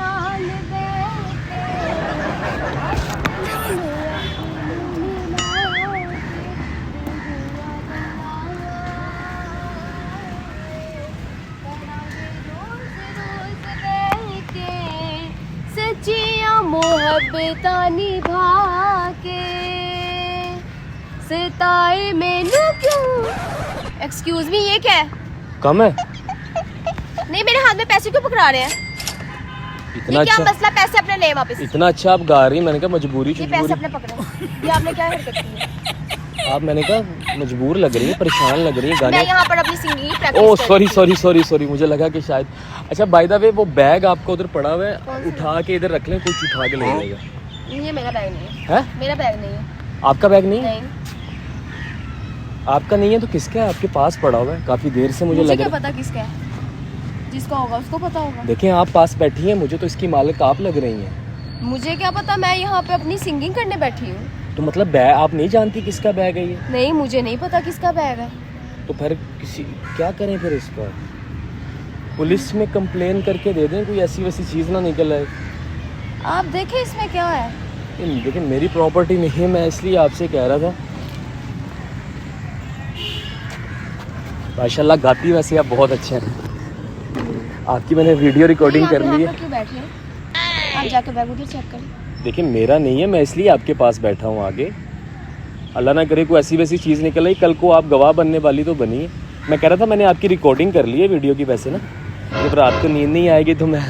नाल सच्चियां मोहब्बतां निभा के सिताए मैनू क्यों। एक्सक्यूज मी, ये क्या है? कम है? नहीं, मेरे हाथ में पैसे क्यों पकड़ा रहे हैं? इतना ये क्या अच्छा मसला? पैसे अपने ले वापस। इतना अच्छा आप गा रही हैं, मैंने कहा मजबूरी ये पैसे अपने पकड़ो। ये आपने क्या हरकत की है? आप मैंने कहा मजबूर लग रही है, परेशान लग रही है मैं गाने। यहाँ पर अपनी सिंगिंग प्रैक्टिस ओह कर सॉरी रही थी। सॉरी सॉरी सॉरी, मुझे लगा कि शायद। अच्छा बाय द वे, वो बैग आपको उधर पड़ा हुआ है, कौन सा? उठा के इधर रख लें, कुछ उठा के ले जाएगा। ये मेरा बैग नहीं है। है? मेरा बैग नहीं है। आपका बैग नहीं है? नहीं, आपका नहीं है तो किसका है? आपके पास पड़ा हुआ है काफी देर से, मुझे मुझे लग क्या रहा पता किसका है? जिसका होगा उसको पता होगा। है। देखें आप पास बैठी हैं, मुझे तो इसकी मालिक आप लग रही हैं। मुझे क्या पता, मैं यहाँ पे अपनी सिंगिंग करने बैठी हूँ। तो मतलब बैग आप नहीं जानती किसका बैग है ये? नहीं, मुझे नहीं पता किसका बैग है। तो फिर किसी क्या करें फिर इसका? पुलिस में कंप्लेन करके दे दें, कोई ऐसी वैसी चीज़ ना निकल आए। आप देखें इसमें क्या है। लेकिन मेरी प्रॉपर्टी नहीं है, मैं इसलिए आपसे कह रहा था। माशाल्लाह गाती वैसे आप बहुत अच्छे हैं। आपकी मैंने वीडियो रिकॉर्डिंग कर ली है। क्यों बैठे हैं? आप जाके बैग उधर चेक करें। देखिए मेरा नहीं है, मैं इसलिए आपके पास बैठा हूँ आगे। अल्लाह ना करे कोई ऐसी वैसी चीज़ निकल आई, कल को आप गवाह बनने वाली तो बनी है। मैं कह रहा था मैंने आपकी रिकॉर्डिंग कर ली है वीडियो की, वैसे ना जब रात को नींद नहीं आएगी तो मैं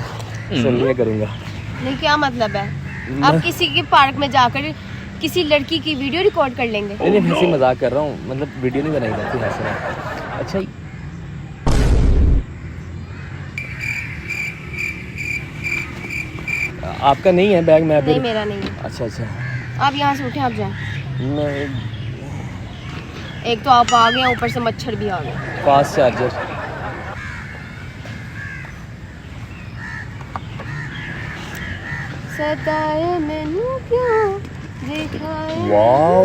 सुन लिया करूँगा। नहीं, क्या मतलब है? आप किसी के पार्क में जाकर किसी लड़की की वीडियो रिकॉर्ड कर लेंगे? नहीं नहीं, वैसे मजाक कर रहा हूँ, मतलब वीडियो नहीं बनाई जाती ऐसे ना। अच्छा आपका नहीं है बैग? मैं नहीं, फिर मेरा नहीं है। अच्छा अच्छा, आप यहाँ से उठे, आप जाएं। मैं एक तो आप आ गए, ऊपर से मच्छर भी आ गए। Fast charger. सताए मैनू क्यों दिखाए वाओ,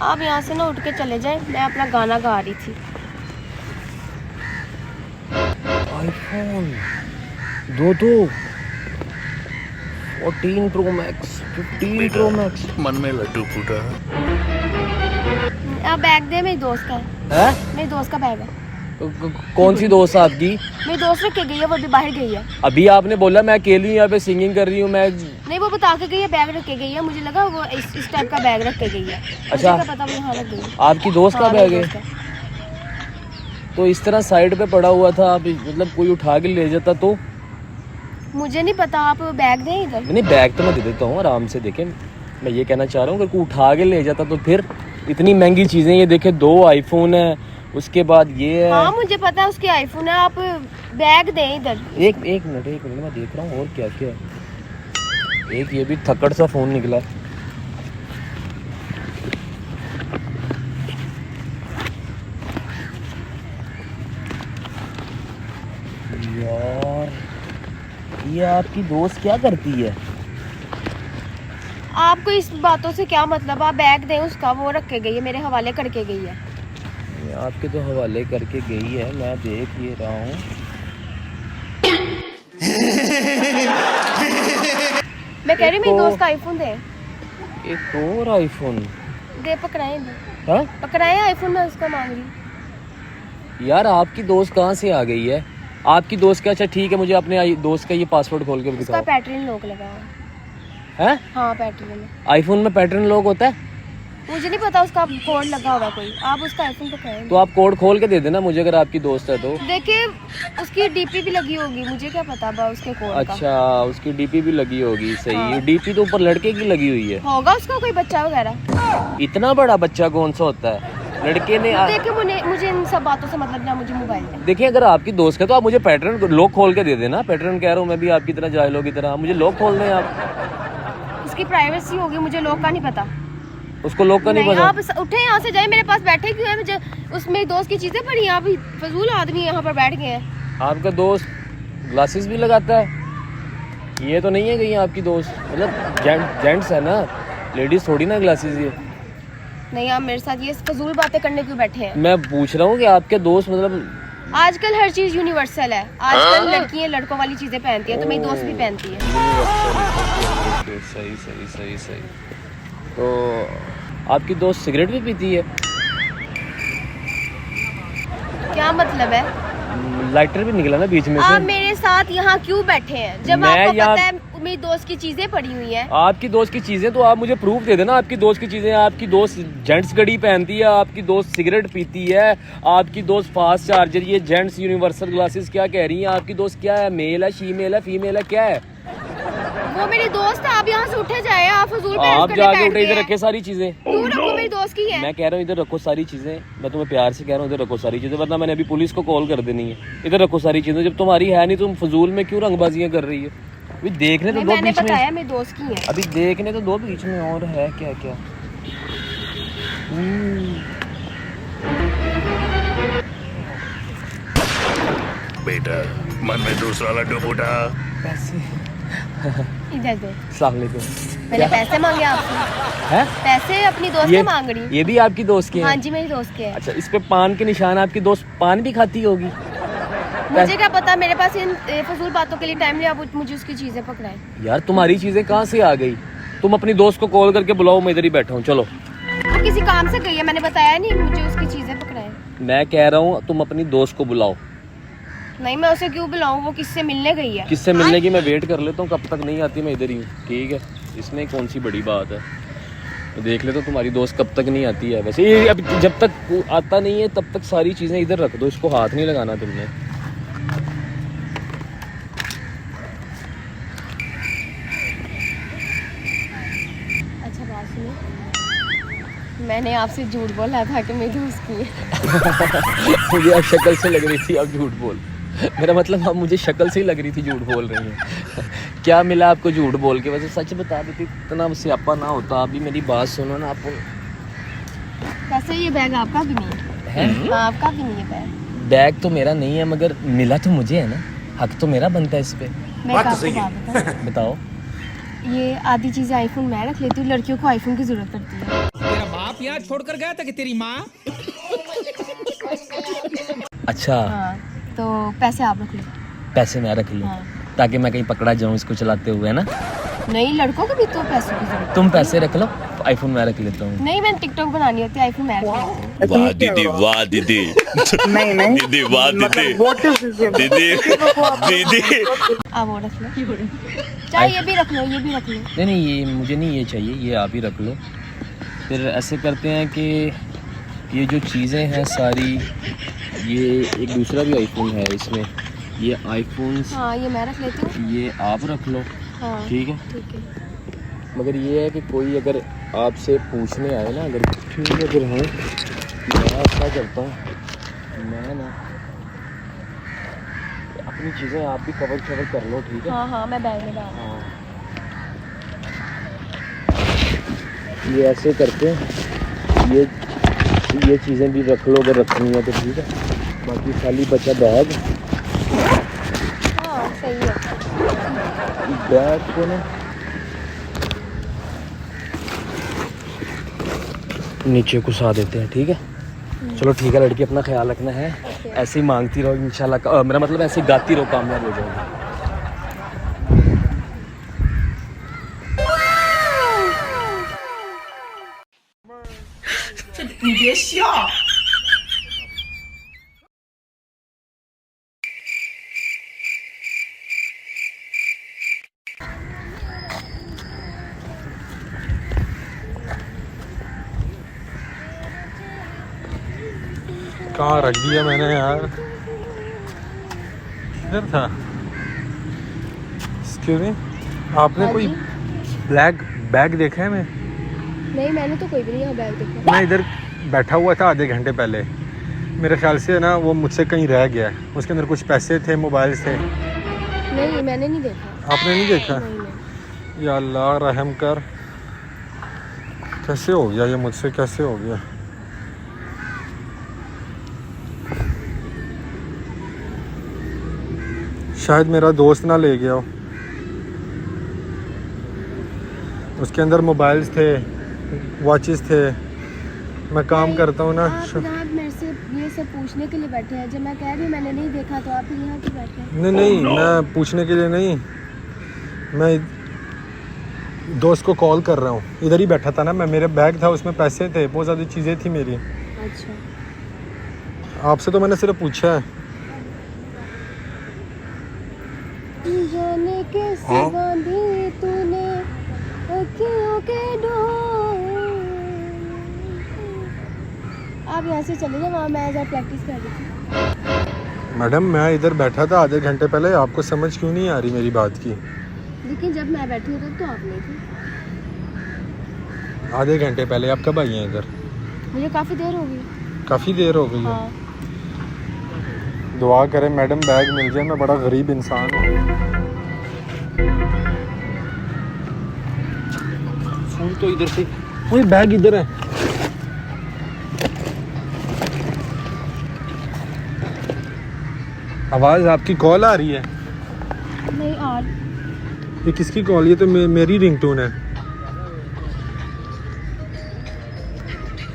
आप यहाँ से ना उठ के चले जाएं, मैं अपना गाना गा रही थी। IPhone 14 pro max, 15 pro max. मन में लड्डू फूटा। आप बैग दे, मेरी दोस्त का है। है? मेरी दोस्त का बैग है। कौन सी दोस्त आपकी? मेरी दोस्त रख के गई है, वो भी बाहर गई है। अभी आपने बोला मैं अकेली यहाँ पे सिंगिंग कर रही हूँ। मैं नहीं, वो बता के गई है, बैग रख के गई है। मुझे लगा वो इस टाइप का बैग रख के गई है। मुझे अच्छा। क्या पता वो यहाँ रख गई है। आपकी दोस्त का हाँ, बैग मेरी है? दोस्त का। तो इस तरह साइड पे पड़ा हुआ था, आप मतलब कोई उठा के ले जाता तो? मुझे नहीं पता, आप बैग दें इधर। नहीं बैग तो मैं दे देता हूँ आराम से। देखें मैं ये कहना चाह रहा हूँ, अगर कोई उठा के ले जाता तो फिर इतनी महंगी चीज़ें, ये देखें 2 आईफोन है, उसके बाद ये है। हाँ, मुझे पता है उसके आईफोन है। आप बैग दें इधर। एक मिनट मैं देख रहा हूँ और क्या क्या है। एक ये भी थक्कड़ सा फ़ोन निकला। यार ये आपकी दोस्त क्या करती है? आपको इस बातों से क्या मतलब? आप बैग दें उसका, वो रख के गई है, मेरे हवाले करके गई है। ये आपके तो हवाले करके गई है, मैं देख ये रहा हूँ। मैं कह रही हूँ मेरी तो- दोस्त का आईफोन दे। एक और आईफोन दे, पकड़ाएं दे। है? पकड़ाएं आईफोन, मैं उसका मांग रही हूँ। यार आपकी दोस्त कहाँ से आ गई है? आपकी दोस्त का? अच्छा ठीक है, मुझे अपने दोस्त का ये पासवर्ड खोल के उसका दिखाओ। पैटर्न लॉक लगा हुआ है। है? हाँ, पैटर्न। आईफोन में पैटर्न लॉक होता है? मुझे नहीं पता, उसका कोड लगा हुआ है कोई। आप उसका आईफोन पकड़ाएं। तो आप कोड खोल के दे देना मुझे, अगर आपकी दोस्त है तो। देखिए उसकी डीपी भी लगी होगी, मुझे क्या पता बा उसके कोड का। अच्छा उसकी डीपी भी लगी होगी, सही। हाँ। डीपी तो ऊपर लड़के की लगी हुई है। होगा उसका कोई बच्चा वगैरह। इतना बड़ा बच्चा कौन सा होता है? लड़के ने देखिए मुझे इन सब बातों से मतलब ना, मुझे मोबाइल है। देखिए अगर आपकी दोस्त है तो आप मुझे पैटर्न लॉक खोल के दे देना। पैटर्न कह रहा हूँ मैं भी आपकी तरह, जाहिलों की तरह मुझे लॉक खोल दें आप। उसकी प्राइवेसी होगी, मुझे लॉक का नहीं पता। उसको लॉक का नहीं पता? आप उठे यहाँ से जाए, मेरे पास बैठे क्यों है? मुझे उसमें दोस्त की चीजें पड़ी, आप फजूल आदमी यहाँ पर बैठ गए हैं। आपका दोस्त ग्लासेस भी लगाता है? ये तो नहीं है कहीं आपकी दोस्त, मतलब जेंट्स है ना, लेडीज थोड़ी ना ग्लासेस ये। नहीं, आप मेरे साथ ये फजूल बातें करने क्यों बैठे हैं? मैं पूछ रहा हूँ कि आपके दोस्त मतलब आजकल हर चीज यूनिवर्सल है। आजकल लड़कियां लड़कों वाली चीजें पहनती है, तो मेरी दोस्त भी पहनती है। सही सही सही सही। तो आपकी दोस्त सिगरेट भी पीती है? क्या मतलब है? लाइटर भी निकला ना बीच में आप से। मेरे साथ यहाँ क्यों बैठे हैं जब मैं आपको यहाँ- पता है मेरी दोस्त की चीजें पड़ी हुई हैं? आपकी दोस्त की चीजें तो आप मुझे प्रूफ दे देना। आपकी दोस्त की चीजें, आपकी दोस्त जेंट्स घड़ी पहनती है, आपकी दोस्त सिगरेट पीती है, आपकी दोस्त फास्ट चार्जर, ये जेंट्स यूनिवर्सल ग्लासेस क्या कह रही हैं? आपकी दोस्त क्या है? मेल है, शीमेल है, फीमेल है, क्या है? वो मेरी दोस्त है। आप यहाँ से उठे जाए, आप फजूल बहस आप करने जाके बैठ उठे, गए इधर हैं। रखे सारी चीजें। क्यों रखो? मेरी दोस्त की है। मैं कह रहा हूँ इधर रखो सारी चीजें। मैं तुम्हें प्यार से कह रहा हूँ इधर रखो सारी चीजें, वरना मैंने अभी पुलिस को कॉल कर देनी है। इधर रखो सारी चीजें। जब तुम्हारी है नहीं, तुम फजूल में क्यों रंगबाजियां कर रही है? अभी देखने तो नहीं, दो मैंने बीच में। बताया मेरी दोस्त की है। अभी देखने तो दो बीच में और है क्या क्या। बेटा मन में दूसरा लड्डू फूटा। पैसे। इधर दे। अस्सलाम वालेकुम। मैंने पैसे मांगे आपसे। हैं? पैसे अपनी दोस्त से मांग रही हूँ। ये भी आपकी दोस्त के हैं? हाँ जी, मेरी दोस्त के है। अच्छा, इस पे पान के निशान। आपकी दोस्त पान भी खाती होगी? मुझे क्या पता, मेरे पास इन फजूल बातों के लिए टाइम नहीं। आप मुझे उसकी चीजें पकड़ाएं। यार तुम्हारी चीजें कहाँ से आ गई? तुम अपनी दोस्त को कॉल करके बुलाओ, मैं इधर ही बैठा हूँ। चलो। वो किसी काम से गई है, मैंने बताया नहीं। मुझे उसकी चीजें पकड़ाएं। मैं कह रहा हूँ तुम अपनी दोस्त को बुलाओ। नहीं, मैं उसे क्यों बुलाऊं? वो किससे मिलने गई है। किससे मिलने की? मैं वेट कर लेता हूँ, कब तक नहीं आती मैं इधर ही हूँ। ठीक है, इसमें कौन सी बड़ी बात है। तो देख ले तो तुम्हारी दोस्त कब तक नहीं आती है। वैसे ये अब जब तक आता नहीं है तब तक सारी चीज़ें इधर रख दो, इसको हाथ नहीं लगाना तुमने। अच्छा बात सुनो, मैंने आपसे झूठ बोला था कि मेरी दोस्त की है। मुझे अब शक्ल से लग रही थी आप झूठ बोल। मेरा मतलब अब मुझे शक्ल से ही लग रही थी झूठ बोल रही हैं। क्या मिला आपको झूठ बोल के? वैसे सच बता देती, इतना स्यापा ना होता। अभी मेरी बात सुनो ना आप। वैसे ये बैग आपका भी नहीं है। हाँ, आपका भी नहीं है बैग। बैग तो मेरा नहीं है, मगर मिला तो मुझे है ना। हक तो मेरा बनता है इस पे। मैं आपको बात बताऊं? बताओ। ये आधी चीजें आईफोन मैं रख लेती हूँ। लड़कियों को आईफोन की जरूरत पड़ती है। तेरा बाप यहाँ छोड़कर गया था कि तेरी माँ? अच्छा, हाँ, तो पैसे आप रख लो। पैसे मैं रख लूँ? हाँ। ताकि मैं कहीं पकड़ा जाऊँ इसको चलाते हुए, है ना? नहीं, लड़कों को भी तो पैसों की जरूरत। तुम पैसे रख लो, आईफोन मैं रख लेता हूँ। नहीं, मैंने टिकटॉक बनानी होती है, आईफोन मैं रख लेती हूँ। वाह दीदी, वाह दीदी। नहीं नहीं दीदी वाह दीदी। What is this? दीदी दीदी। आप वो रख लो। चाहे ये भी रख लो, ये भी रख लो। नहीं नहीं, ये मुझे नहीं ये चाहिए, ये आप ही रख लो। फिर ऐसे करते हैं कि ये जो चीज़ें हैं सारी, ये एक दूसरा भी आईफोन है इसमें, ये आईफोन हाँ, ये मैं रख लेती हूँ। ये आप रख लो। हाँ, ठीक है, ठीक है। मगर ये है कि कोई अगर आपसे पूछने आए ना, अगर ठीक है फिर हाँ मैं ऐसा करता हूँ, मैं ना अपनी चीज़ें आप भी कवर कर लो। ठीक है? हाँ हाँ, मैं बैग में डाल। हाँ, ये ऐसे करते हैं, ये चीज़ें भी रख लो अगर रखनी है तो। ठीक है, बाकी खाली बचा बैग। हाँ, सही है। बैग को ना नीचे घुसा देते हैं। ठीक है, चलो ठीक है। लड़की अपना ख्याल रखना है। ऐसे ही मांगती रहो इंशाल्लाह। मेरा मतलब ऐसे ही गाती रहो, कामयाब हो जाओगे। कहाँ रख दिया मैंने यार? इधर था। एक्सक्यूज मी, आपने हाँ कोई जी? ब्लैक बैग देखा है? मैं नहीं, मैंने तो कोई भी नहीं यहाँ बैग देखा। मैं इधर बैठा हुआ था आधे घंटे पहले। मेरे ख्याल से ना वो मुझसे कहीं रह गया है। उसके अंदर कुछ पैसे थे, मोबाइल थे। नहीं, मैंने नहीं देखा। आपने नहीं देखा? नहीं, नहीं। या अल्लाह रहम कर। कैसे हो गया ये मुझसे? कैसे हो गया? शायद मेरा दोस्त ना ले गया हो। उसके अंदर मोबाइल्स थे, वॉचेस थे, मैं काम करता हूँ ना। आप यहाँ मेरे से ये सब पूछने के लिए बैठे हैं। जब मैं कह रही हूँ मैंने नहीं देखा तो आप यहाँ क्यों बैठे हैं? नहीं नहीं, मैं पूछने के लिए नहीं, मैं दोस्त को कॉल कर रहा हूँ। इधर ही बैठा था ना मैं, मेरे बैग था उसमें पैसे थे, बहुत ज़्यादा चीज़ें थी मेरी। अच्छा, आपसे तो मैंने सिर्फ पूछा है। जाने कैसे बांधी तूने अखियों के डोर। आप यहाँ से चले जाओ, वहाँ मैं जरा प्रैक्टिस कर रही थी। मैडम मैं इधर बैठा था आधे घंटे पहले, आपको समझ क्यों नहीं आ रही मेरी बात की? लेकिन जब मैं बैठी हूँ तब तो आप नहीं थे। आधे घंटे पहले आप कब आई हैं इधर? मुझे काफ़ी देर हो गई। काफ़ी देर हो गई है। हाँ, दुआ करें मैडम बैग मिल जाए, मैं बड़ा गरीब इंसान हूँ। फोन तो इधर से, वही बैग इधर है। आवाज़ आपकी कॉल आ रही है? नहीं और ये किसकी कॉल? ये तो मेरी रिंगटोन है।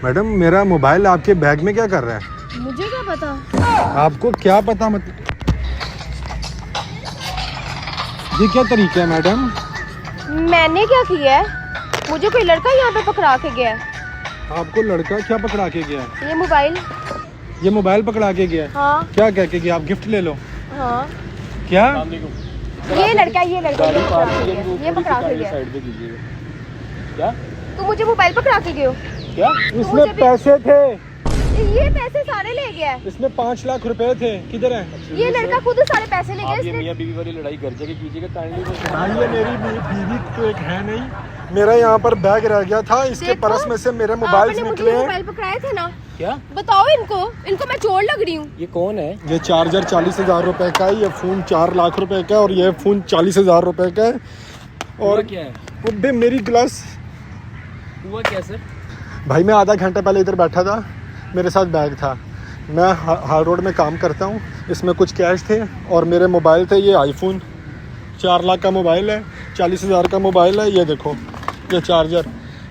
मैडम मेरा मोबाइल आपके बैग में क्या कर रहा है? मुझे क्या पता? आपको क्या पता? मतलब ये क्या तरीका है मैडम? मैंने क्या किया है? मुझे कोई लड़का यहाँ पे पकड़ा के गया है। आपको लड़का क्या पकड़ा के गया? ये मोबाइल पकड़ा के गया? हाँ क्या कह के गया? आप गिफ्ट ले लो। हाँ, क्या? ये लड़का ये पकड़ा के गया। ये पकड़ा के गया। साइड पे कीजिएगा। क्या तुम मुझे मोबाइल पकड़ा के गए हो? क्या? इसमें मुझे भी- पैसे थे, ये पैसे सारे ले गया है। इसमें 5 लाख रुपए थे। किधर है? ये लड़का खुद सारे पैसे ले गया। आप ये इसने मियाँ बीवी वाली लड़ाई घर जाके कीजिएगा काइंडली। भाई ये मेरी बीवी तो एक है नहीं, मेरा यहाँ पर बैग रह गया था, इसके देखो, पर्स में से मेरे मोबाइल आपने मुझे निकले हैं। मोबाइल पकड़ाए थे ना? क्या? बताओ इनको मैं चोर लग रही हूँ। ये कौन है? ये चार्जर 40,000 रुपए का है, ये फ़ोन 4 लाख रुपए का है, और ये फ़ोन 40,000 रुपए का है। और और क्या है? वो भी मेरी ग्लास। हुआ क्या सर? भाई मैं आधा घंटा पहले इधर बैठा था, मेरे साथ बैग था, मैं हाल रोड में काम करता हूँ, इसमें कुछ कैश थे और मेरे मोबाइल थे। ये आईफोन 4 लाख का मोबाइल है, 40,000 का मोबाइल है। ये देखो ये चार्जर,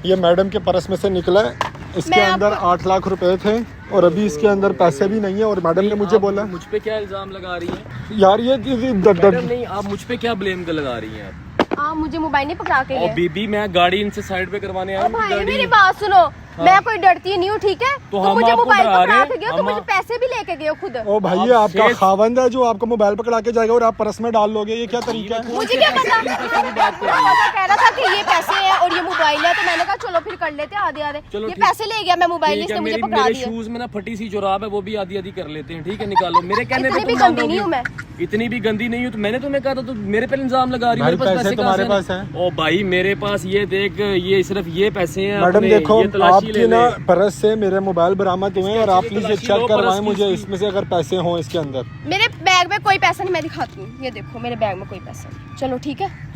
ये मैडम के पर्स में से निकला है। इसके मैं अंदर 8 लाख रुपए थे और अभी इसके अंदर पैसे भी नहीं है। और मैडम ने मुझे बोला, मुझ पे क्या इल्जाम लगा रही हैं? यार ये मैडम नहीं, आप मुझ पे क्या ब्लेम लगा रही हैं? आप मुझे मोबाइल नहीं पकड़ा के और गए। बीबी मैं गाड़ी इनसे साइड पे करवाने आया ओ हूँ। भाई गाड़ी मेरी बात सुनो, मैं कोई डरती नहीं हूँ, ठीक है? तो तुम हम मुझे आपको मोबाइल डरा रहे पकड़ा हैं, के गए हो, तुम मुझे पैसे भी लेके गए हो खुद। ओ भाई ये आपका खावंद है जो आपको मोबाइल पकड़ा के जाएगा और आप पर्स में डाल लोगे, ये क्या तरीका है? मुझे क्या पता? वो ऐसा कह रहा था कि ये पैसे हैं और ये मोबाइल है, तो मैंने कहा चलो फिर कर लेते आधे आधे। चलो ये ठीक- पैसे ले गया, मैं मोबाइल ठीक इसने है, मुझे मेरी पकड़ा मेरे दिए। शूज में ना फटी सी जुराब है, वो भी आधी आधी कर लेते हैं। ठीक है, निकालो। मेरे कहने पे इतनी भी तुम गंदी नहीं हूँ मैं। इतनी भी गंदी नहीं हूँ तो मैंने तुम्हें कहा था, तो मेरे पे इल्जाम लगा रही है। भाई मेरे पास पैसे कहाँ तुम्हारे से पास हैं? हैं। ओ भाई मेरे पास ये देख, ये सिर्फ ये पैसे हैं। मैडम अपने, देखो ये तलाशी ले आपकी ना ले। पर्स से मेरे मोबाइल बरामद हुए हैं और आप इसकी प्लीज ये तलाशी चेक लो, करवाएं पर्स की मुझे, इसकी। इसमें से अगर पैसे हों इसके अंदर। मेरे बैग में कोई पैसा नहीं, मैं दिखाती हूँ। ये देखो मेरे बैग में कोई पैसा नहीं। चलो ठीक है,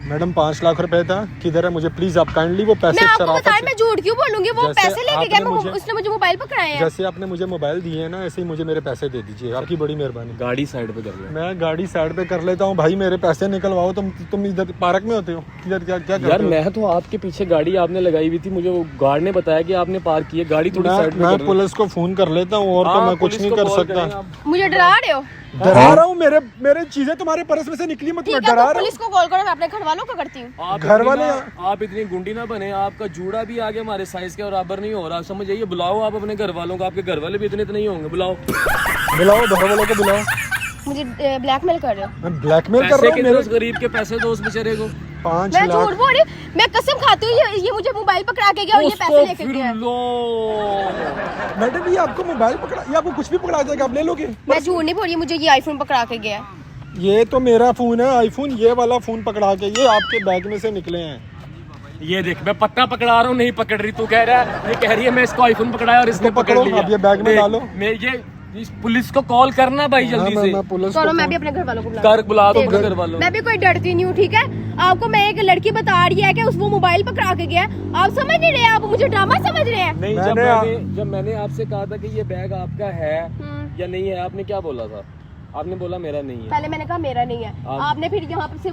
मैडम 5 लाख रुपए था, किधर है? मुझे प्लीज आप काइंडली वो पैसे मैं आपको शराफत बताया, से- मैं झूठ क्यों बोलूंगी? वो जैसे पैसे लेके आपने गया, मुझे- उसने मुझे मोबाइल पकड़ाए हैं। जैसे आपने मुझे मोबाइल दिए हैं ना, ऐसे ही मुझे मेरे पैसे दे दीजिए, आपकी बड़ी मेहरबानी। गाड़ी साइड पे कर ले। मैं गाड़ी साइड पे कर लेता हूँ भाई, मेरे पैसे निकलवाओ। तुम इधर पार्क में होते हो, इधर क्या क्या यार करते हो? मैं तो आपके पीछे गाड़ी आपने लगाई हुई थी, मुझे वो गार्ड ने बताया कि आपने पार्क की है गाड़ी, थोड़ी साइड पे मैं कर लो। पुलिस को फोन कर लेता हूँ और तो हाँ, मैं कुछ पुलिस नहीं को कर कॉल करें सकता। आप। मुझे डरा रहे हो? डरा रहा हूँ, मेरे चीजें तुम्हारे पर्स में से निकली, मत ठीक है, डरा तो रहा हूँ। पुलिस को कॉल करो, मैं अपने घर वालों को करती हूँ। आप घर इतनी वाले ना- आप इतनी गुंडी ना बने, आपका जूड़ा भी आगे हमारे साइज के बराबर नहीं हो रहा, समझ जाइए। बुलाओ आप अपने घर वालों को, आपके घर वाले भी इतने नहीं होंगे। बुलाओ, बुलाओ घर वालों को बुलाओ। मुझे ब्लैकमेल कर रहे हो? मैं ब्लैकमेल कर पैसे रहा हूँ के मेरे दोस्त, गरीब के पैसे दो उस बेचारे को। 5 मैं लाख। झूठ बोल रही हूँ, मैं कसम खाती हूँ, ये मुझे मोबाइल पकड़ा के गया और ये पैसे उसको लेके फिर गया। लो। मैडम ये आपको मोबाइल पकड़ा, ये आपको कुछ भी पकड़ा जाएगा, आप ले लोगे? मैं झूठ नहीं बोल रही, मुझे ये आईफोन पकड़ा के गया। ये तो मेरा फोन है आईफोन, ये वाला फोन पकड़ा के ये आपके बैग में से निकले हैं। ये देख, मैं पत्ता पकड़ा रहा हूँ, नहीं पकड़ रही। तू कह रहा है, ये कह रही है मैं इसको आईफोन पकड़ाया और इसने पकड़ पकड़ो, लिया। अब ये बैग में देख, डालो। मैं ये इस पुलिस को कॉल करना भाई जल्दी हाँ, से। मैं पुलिस चलो को मैं भी अपने घर वालों को कर बुला दो देखो, अपने घर वालों। मैं भी कोई डरती नहीं हूँ, ठीक है? आपको मैं एक लड़की बता रही है कि उस वो मोबाइल पकड़ा के गया है। आप समझ नहीं रहे, आप मुझे ड्रामा समझ रहे हैं। नहीं, जब मैंने आपसे कहा था कि ये बैग आपका है हम्म। या नहीं है, आपने क्या बोला था? आपने बोला मेरा नहीं है। पहले मैंने कहा मेरा नहीं है, आप- आपने फिर यहाँ से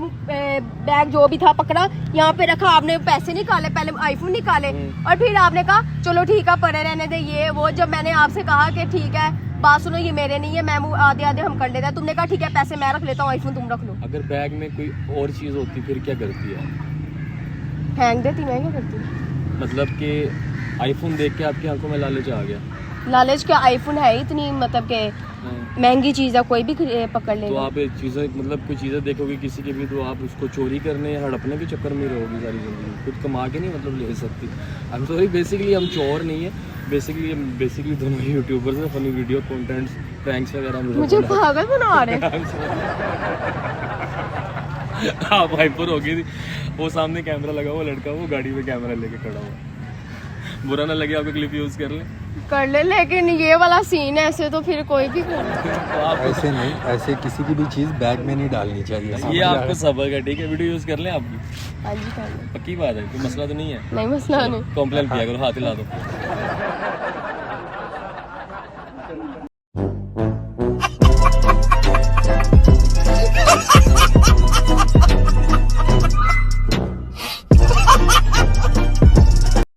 बैग जो भी था पकड़ा, यहाँ पे रखा, आपने पैसे निकाले, पहले आईफोन निकाले और फिर आपने कहा चलो ठीक है पड़े रहने दे ये वो। जब मैंने आपसे कहा कि ठीक है बात सुनो ये मेरे नहीं है, मैं आधे आधे हम कर लेते हैं, तुमने कहा ठीक है पैसे मैं रख लेता हूँ, आईफोन तुम रख लो। अगर बैग में कोई और चीज़ होती फिर क्या करती है? हैंग देती मैं क्या करती? मतलब कि आईफोन देख के आपकी आंखों में लालच आ गया। लालच क्या, आईफोन है इतनी मतलब के महंगी चीज है, कोई भी पकड़ तो लेगा। आप चीज़ें मतलब कोई चीज़ें देखोगे किसी की भी तो आप उसको चोरी करने या हड़पने के चक्कर में रहोगी सारी ज़िंदगी, खुद कमा के नहीं मतलब ले सकती। आई एम सॉरी, बेसिकली हम चोर नहीं है, बेसिकली दोनों ही यूट्यूबर्स हैं, फनी वीडियो कंटेंट्स प्रैंक्स वगैरह हम लोग मुझे बनाते पागल बना रहे हैं। हैं। आप हाइपर हो गई थी, वो सामने कैमरा लगा हुआ लड़का, वो गाड़ी में कैमरा लेके खड़ा हुआ। बुरा ना लगे आपको, क्लिप यूज़ कर लें कर ले, लेकिन ये वाला सीन है ऐसे तो फिर कोई भी कर ले। तो आप ऐसे नहीं, ऐसे किसी की भी चीज़ बैग में नहीं डालनी चाहिए। ये आपको सबक है, ठीक है? वीडियो यूज़ कर लें आपकी, हाँ जी कर ले, पक्की बात है, कोई मसला तो नहीं है? नहीं मसला नहीं। कॉम्प्लेन किया करो, हाथ हिला दो।